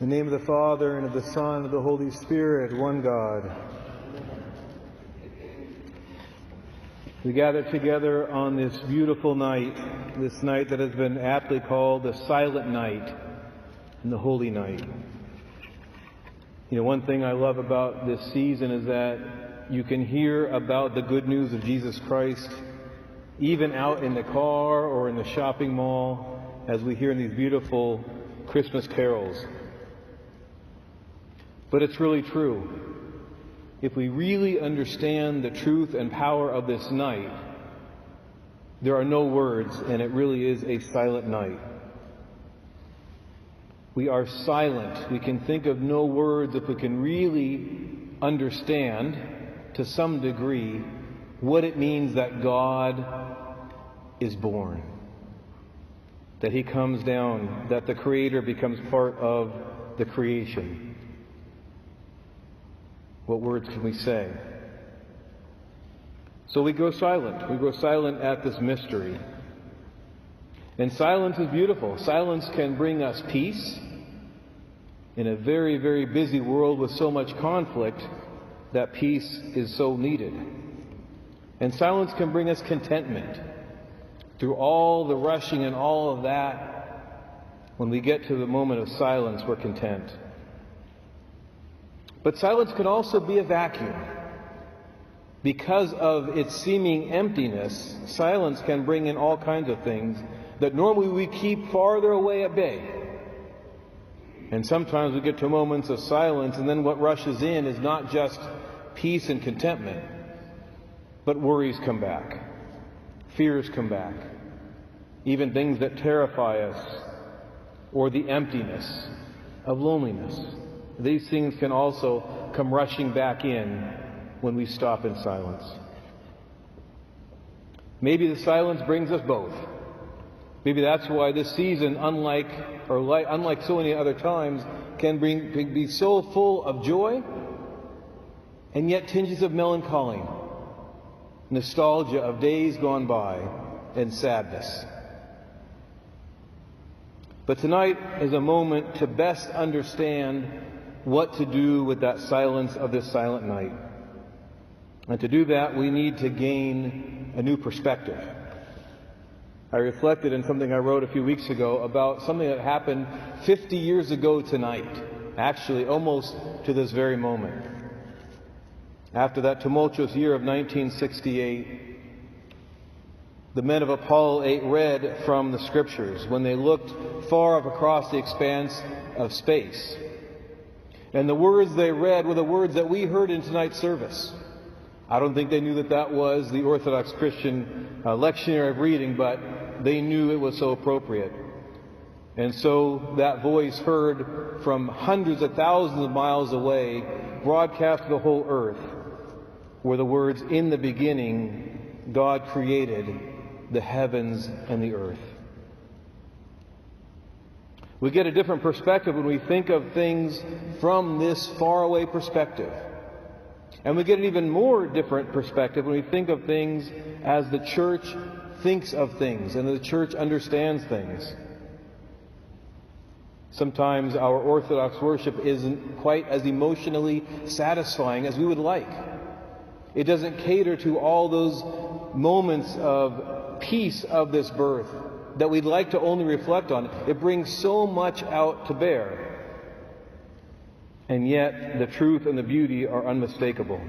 In the name of the Father, and of the Son, and of the Holy Spirit, one God. We gather together on this beautiful night, this night that has been aptly called the Silent Night and the Holy Night. You know, one thing I love about this season is that you can hear about the good news of Jesus Christ even out in the car or in the shopping mall as we hear in these beautiful Christmas carols. But it's really true. If we really understand the truth and power of this night, there are no words, and it really is a silent night. We are silent. We can think of no words if we can really understand, to some degree, what it means that God is born. That He comes down, that the Creator becomes part of the creation. What words can we say? So we go silent. We go silent at this mystery. And silence is beautiful. Silence can bring us peace in a very, very busy world with so much conflict. That peace is so needed. And silence can bring us contentment. Through all the rushing and all of that, when we get to the moment of silence, we're content. But silence can also be a vacuum. Because of its seeming emptiness, silence can bring in all kinds of things that normally we keep farther away at bay. And sometimes we get to moments of silence, and then what rushes in is not just peace and contentment, but worries come back, fears come back, even things that terrify us, or the emptiness of loneliness. These things can also come rushing back in when we stop in silence. Maybe the silence brings us both. Maybe that's why this season, unlike so many other times, can be so full of joy and yet tinges of melancholy, nostalgia of days gone by, and sadness. But tonight is a moment to best understand what to do with that silence of this silent night. And to do that, we need to gain a new perspective. I reflected in something I wrote a few weeks ago about something that happened 50 years ago tonight, actually almost to this very moment. After that tumultuous year of 1968, the men of Apollo 8 read from the Scriptures when they looked far up across the expanse of space. And the words they read were the words that we heard in tonight's service. I don't think they knew that that was the Orthodox Christian lectionary of reading, but they knew it was so appropriate. And so that voice heard from hundreds of thousands of miles away, broadcast to the whole earth, were the words, "In the beginning, God created the heavens and the earth." We get a different perspective when we think of things from this faraway perspective. And we get an even more different perspective when we think of things as the church thinks of things and the church understands things. Sometimes our Orthodox worship isn't quite as emotionally satisfying as we would like. It doesn't cater to all those moments of peace of this birth that we'd like to only reflect on. It brings so much out to bear. And yet, the truth and the beauty are unmistakable.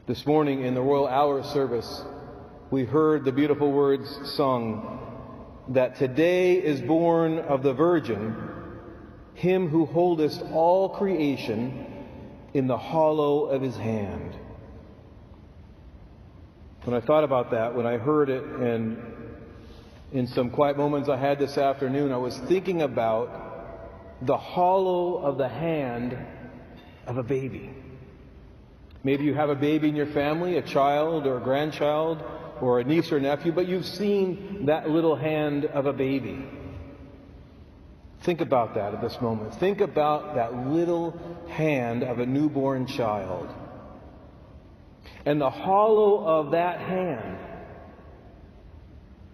This morning in the Royal Hour service, we heard the beautiful words sung, that today is born of the Virgin, Him who holdeth all creation in the hollow of His hand. When I thought about that, when I heard it, and in some quiet moments I had this afternoon, I was thinking about the hollow of the hand of a baby. Maybe you have a baby in your family, a child or a grandchild or a niece or nephew, but you've seen that little hand of a baby. Think about that at this moment. Think about that little hand of a newborn child. And the hollow of that hand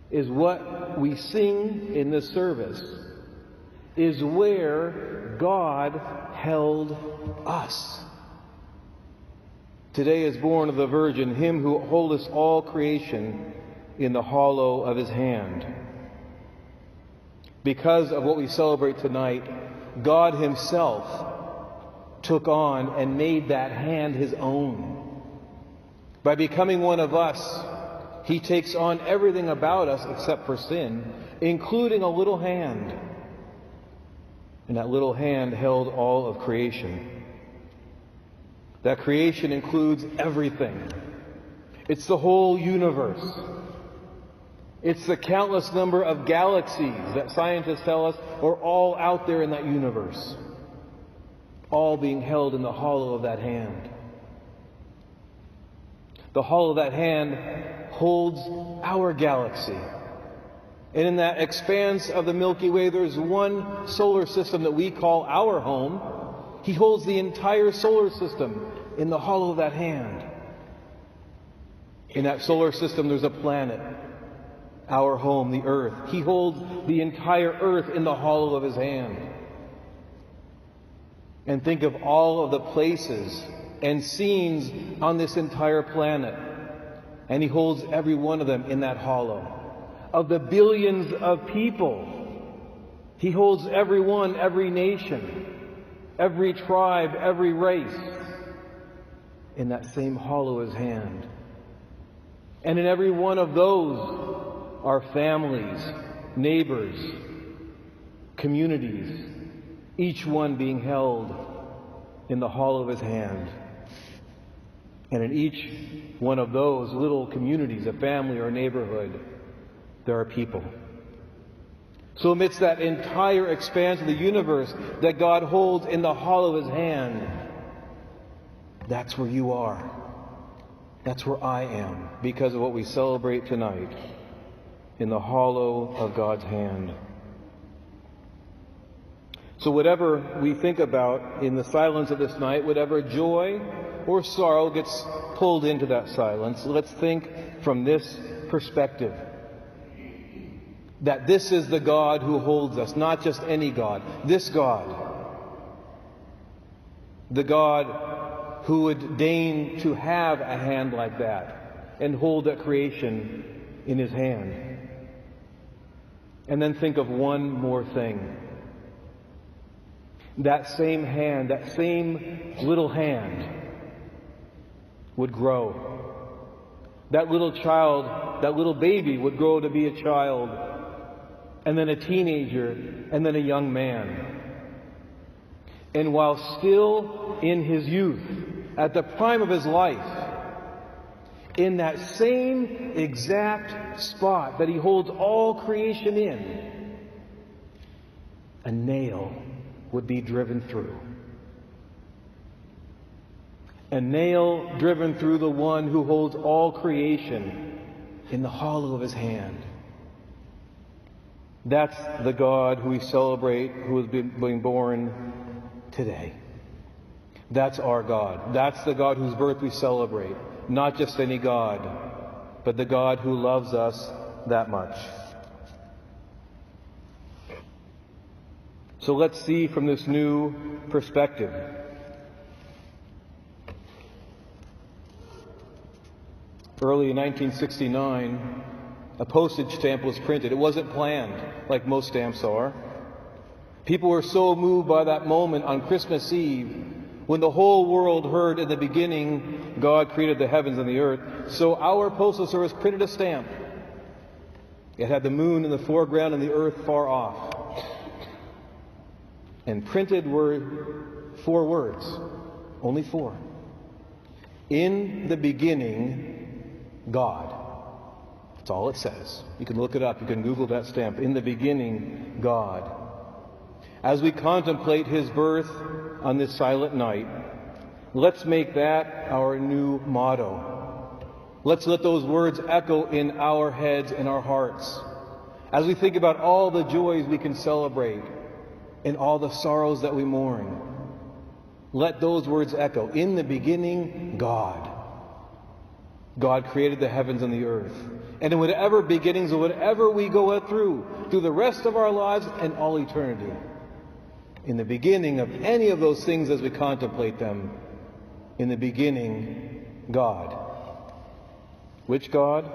is what we sing in this service is where God held us. Today is born of the Virgin him who holdeth all creation in the hollow of his hand. Because of what we celebrate tonight, God himself took on and made that hand his own. By becoming one of us, he takes on everything about us except for sin, including a little hand. And that little hand held all of creation. That creation includes everything. It's the whole universe. It's the countless number of galaxies that scientists tell us are all out there in that universe, all being held in the hollow of that hand. The hollow of that hand holds our galaxy. And in that expanse of the Milky Way, there's one solar system that we call our home. He holds the entire solar system in the hollow of that hand. In that solar system, there's a planet, our home, the earth. He holds the entire earth in the hollow of his hand. And think of all of the places and scenes on this entire planet. And he holds every one of them in that hollow. Of the billions of people, he holds every one, every nation, every tribe, every race in that same hollow of his hand. And in every one of those are families, neighbors, communities, each one being held in the hollow of his hand. And in each one of those little communities, a family or a neighborhood, there are people. So amidst that entire expanse of the universe that God holds in the hollow of his hand, that's where you are. That's where I am, because of what we celebrate tonight, in the hollow of God's hand. So whatever we think about in the silence of this night, whatever joy or sorrow gets pulled into that silence, let's think from this perspective. That this is the God who holds us, not just any God. This God. The God who would deign to have a hand like that and hold that creation in his hand. And then think of one more thing. That same hand, that same little hand would grow. That little child, that little baby would grow to be a child, and then a teenager, and then a young man. And while still in his youth, at the prime of his life, in that same exact spot that he holds all creation in, a nail would be driven through. A nail driven through the one who holds all creation in the hollow of his hand. That's the God who we celebrate, who is being born today. That's our God. That's the God whose birth we celebrate. Not just any God, but the God who loves us that much. So let's see from this new perspective. Early in 1969, a postage stamp was printed. It wasn't planned, like most stamps are. People were so moved by that moment on Christmas Eve, when the whole world heard in the beginning God created the heavens and the earth. So our postal service printed a stamp. It had the moon in the foreground and the earth far off. And printed were 4 words, only 4. In the beginning, God. That's all it says. You can look it up. You can Google that stamp. In the beginning, God. As we contemplate his birth on this silent night, let's make that our new motto. Let's let those words echo in our heads and our hearts. As we think about all the joys we can celebrate and all the sorrows that we mourn, let those words echo. In the beginning, God. God created the heavens and the earth. And in whatever beginnings or whatever we go through the rest of our lives and all eternity, In the beginning of any of those things as we contemplate them, in the beginning, God. Which God?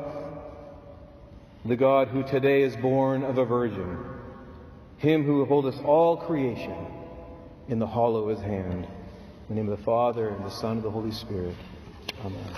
The God who today is born of a virgin. Him who holdeth all creation in the hollow of his hand. In the name of the Father, and the Son, and the Holy Spirit. Amen.